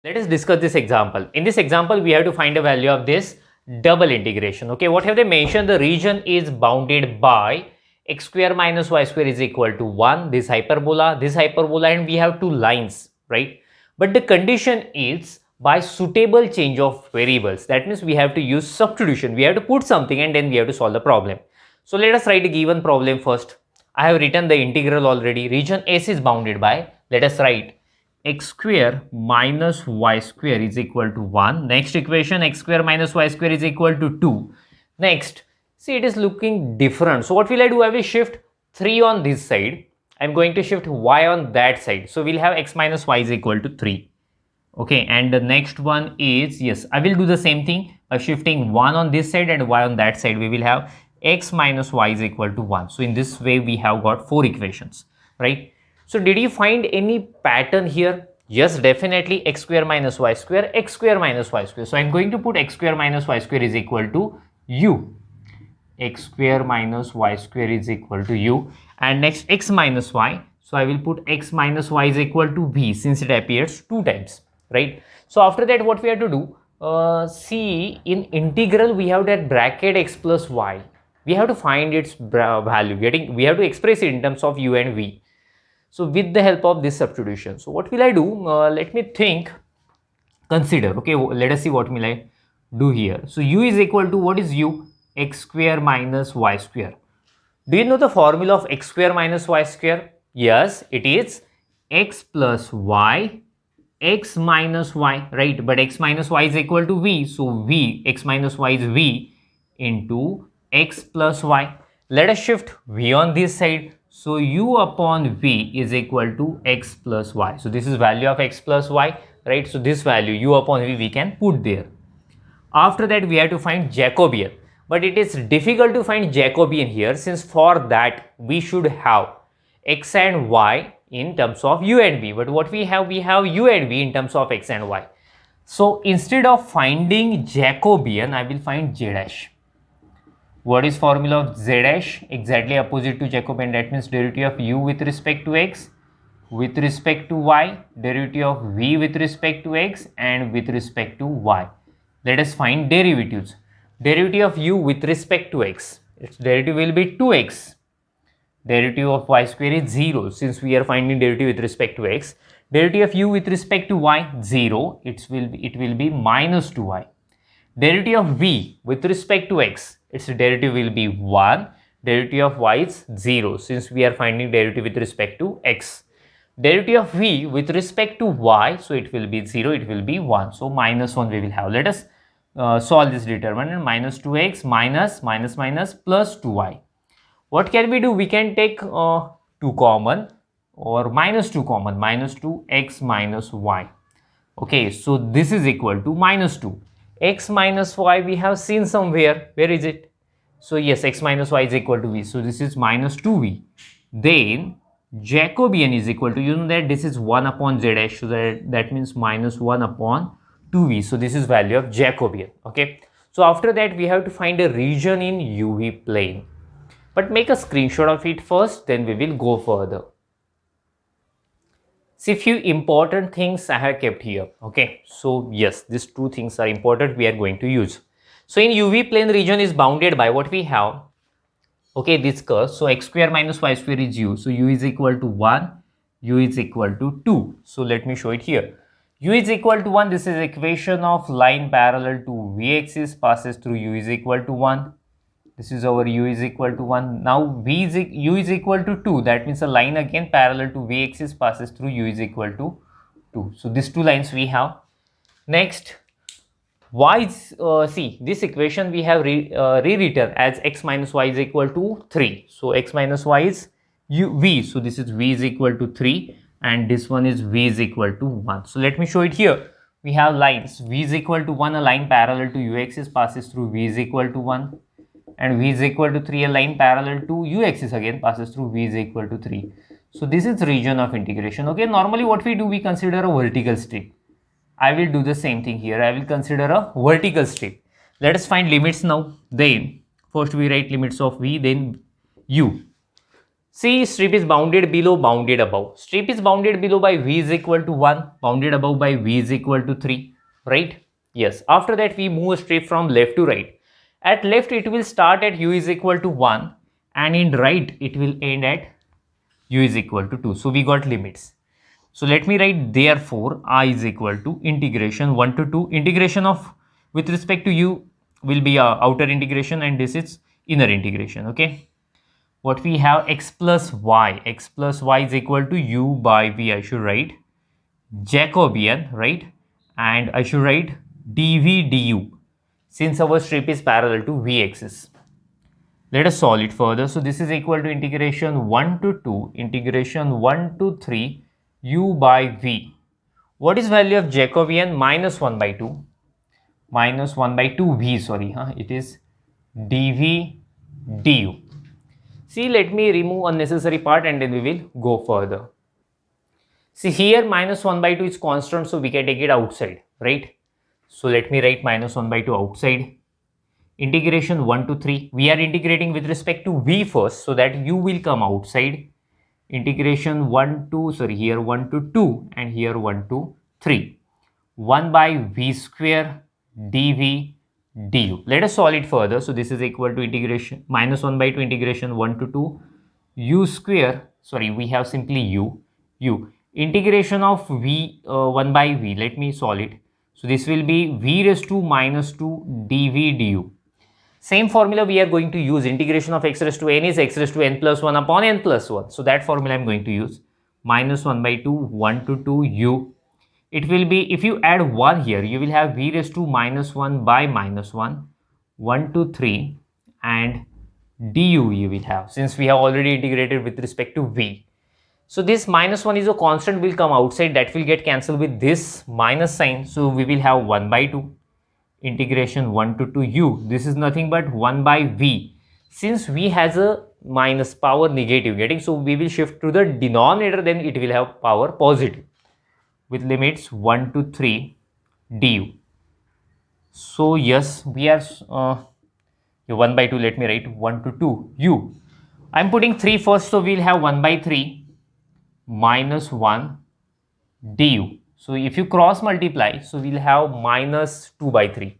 Let us discuss this example. In this example, we have to find a value of this double integration. Okay, what have they mentioned? The region is bounded by x square minus y square is equal to 1, this hyperbola, and we have two lines, right? But the condition is by suitable change of variables. That means we have to use substitution. We have to put something and then we have to solve the problem. So let us write a given problem first. I have written the integral already. Region S is bounded by, let us write x square minus y square is equal to 1. Next equation, x square minus y square is equal to 2. Next, see, it is looking different. So what will I do? I will shift 3 on this side. I am going to shift y on that side. So we'll have x minus y is equal to 3. Okay, and the next one is, yes, I will do the same thing by shifting 1 on this side and y on that side. We will have x minus y is equal to 1. So in this way, we have got 4 equations, right? So did you find any pattern here? Yes, definitely x square minus y square, x square minus y square. So I'm going to put x square minus y square is equal to u. X square minus y square is equal to u. And next x minus y. So I will put x minus y is equal to v since it appears 2 times, right? So after that, what we have to do? See, in integral, we have that bracket x plus y. We have to find its value. We have to express it in terms of u and v. So with the help of this substitution, so what will I do? Let me think, consider. Okay, let us see what will I do here. So u is equal to, what is u? X square minus y square. Do you know the formula of x square minus y square? Yes, it is x plus y, x minus y, right? But x minus y is equal to v. So v, x minus y is v into x plus y. Let us shift v on this side. So u upon v is equal to x plus y. So this is value of x plus y, right? So this value u upon v we can put there. After that, we have to find Jacobian. But it is difficult to find Jacobian here, since for that we should have x and y in terms of u and v. But what we have u and v in terms of x and y. So instead of finding Jacobian, I will find z dash. What is formula of z dash? Exactly opposite to Jacobian. That means derivative of u with respect to x, with respect to y, derivative of v with respect to x, and with respect to y. Let us find derivatives. Derivative of u with respect to x, its derivative will be 2x. Derivative of y square is 0, since we are finding derivative with respect to x. Derivative of u with respect to y, 0. It will be minus 2y. Derivative of v with respect to x, its derivative will be 1. Derivative of y is 0, since we are finding derivative with respect to x. Derivative of v with respect to y, so it will be 0, it will be 1. So minus 1 we will have. Let us solve this determinant. Minus 2x minus plus 2y. What can we do? We can take 2 common or minus 2 common. Minus 2x minus y. Okay, so this is equal to minus 2. X minus y we have seen somewhere. Where is it? So yes, x minus y is equal to v. So this is minus 2v. Then Jacobian is equal to, you know that this is 1 upon z dash. So that means minus 1 upon 2v. So this is value of Jacobian. Okay. So after that, we have to find a region in UV plane. But make a screenshot of it first, then we will go further. See, few important things I have kept here. Okay, so yes, these 2 things are important, we are going to use. So in UV plane, region is bounded by what we have. Okay, this curve. So x square minus y square is u. So u is equal to 1, u is equal to 2. So let me show it here. U is equal to 1. This is equation of line parallel to v axis passes through u is equal to 1. This is our u is equal to 1. Now u is equal to 2. That means a line again parallel to v axis passes through u is equal to 2. So these 2 lines we have. Next, y is, see, this equation we have rewritten as x minus y is equal to 3. So x minus y is v. So this is v is equal to 3 and this one is v is equal to 1. So let me show it here. We have lines. V is equal to 1, a line parallel to u axis passes through v is equal to 1. And v is equal to 3, a line parallel to u axis again passes through v is equal to 3. So this is region of integration. Okay, normally what we do, we consider a vertical strip. I will do the same thing here. I will consider a vertical strip. Let us find limits now. Then first we write limits of v, then u. See, strip is bounded below, bounded above. Strip is bounded below by v is equal to 1, bounded above by v is equal to 3, right? Yes. After that, we move a strip from left to right. At left, it will start at u is equal to 1, and in right, it will end at u is equal to 2. So we got limits. So let me write, therefore I is equal to integration 1 to 2. Integration of with respect to u will be outer integration, and this is inner integration. Okay. What we have, x plus y is equal to u by v. I should write Jacobian, right? And I should write dv du, since our strip is parallel to v axis. Let us solve it further. So this is equal to integration 1 to 2, integration 1 to 3 u by v. What is value of Jacobian? Minus 1 by 2. Minus 1 by 2 v, sorry. It is dv du. See, let me remove unnecessary part and then we will go further. See, here minus 1 by 2 is constant, so we can take it outside, right? So let me write minus 1 by 2 outside. Integration 1 to 3. We are integrating with respect to v first, so that u will come outside. Integration 1 to, sorry, here 1 to 2 and here 1 to 3. 1 by v square dv du. Let us solve it further. So this is equal to integration minus 1 by 2 integration 1 to 2 u square, sorry, we have simply u integration of v 1 by v. Let me solve it. So this will be v raised to minus 2 dv du. Same formula we are going to use. Integration of x raised to n is x raised to n plus 1 upon n plus 1. So that formula I am going to use. Minus 1 by 2, 1 to 2 u. It will be, if you add 1 here, you will have v raised to minus 1 by minus 1, 1 to 3, and du you will have, since we have already integrated with respect to v. So this minus 1 is a constant, will come outside, that will get cancelled with this minus sign. So we will have 1 by 2. Integration 1 to 2 u. This is nothing but 1 by v. Since v has a minus power negative getting, so we will shift to the denominator, then it will have power positive with limits 1 to 3 du. So yes, we are 1 by 2, let me write 1 to 2 u. I am putting 3 first, so we will have 1 by 3 minus 1 du. So if you cross multiply, so we will have minus 2 by 3.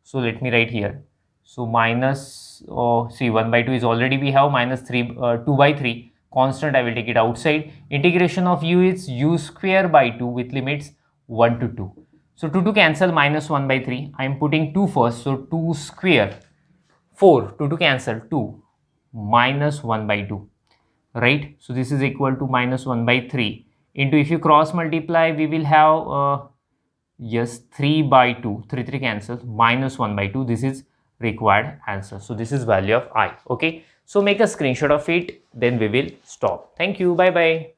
So let me write here. So minus, see 1 by 2 is already we have, minus 2 by 3. Constant, I will take it outside. Integration of u is u square by 2 with limits 1 to 2. So 2 to cancel, minus 1 by 3. I am putting 2 first. So 2 square, 4, 2 to cancel, 2 minus 1 by 2. Right? So this is equal to minus 1 by 3. Into, if you cross multiply, we will have yes, 3 by 2, 3 cancels, minus 1 by 2. This is required answer. So this is value of I. Okay, so make a screenshot of it, then we will stop. Thank you. Bye bye.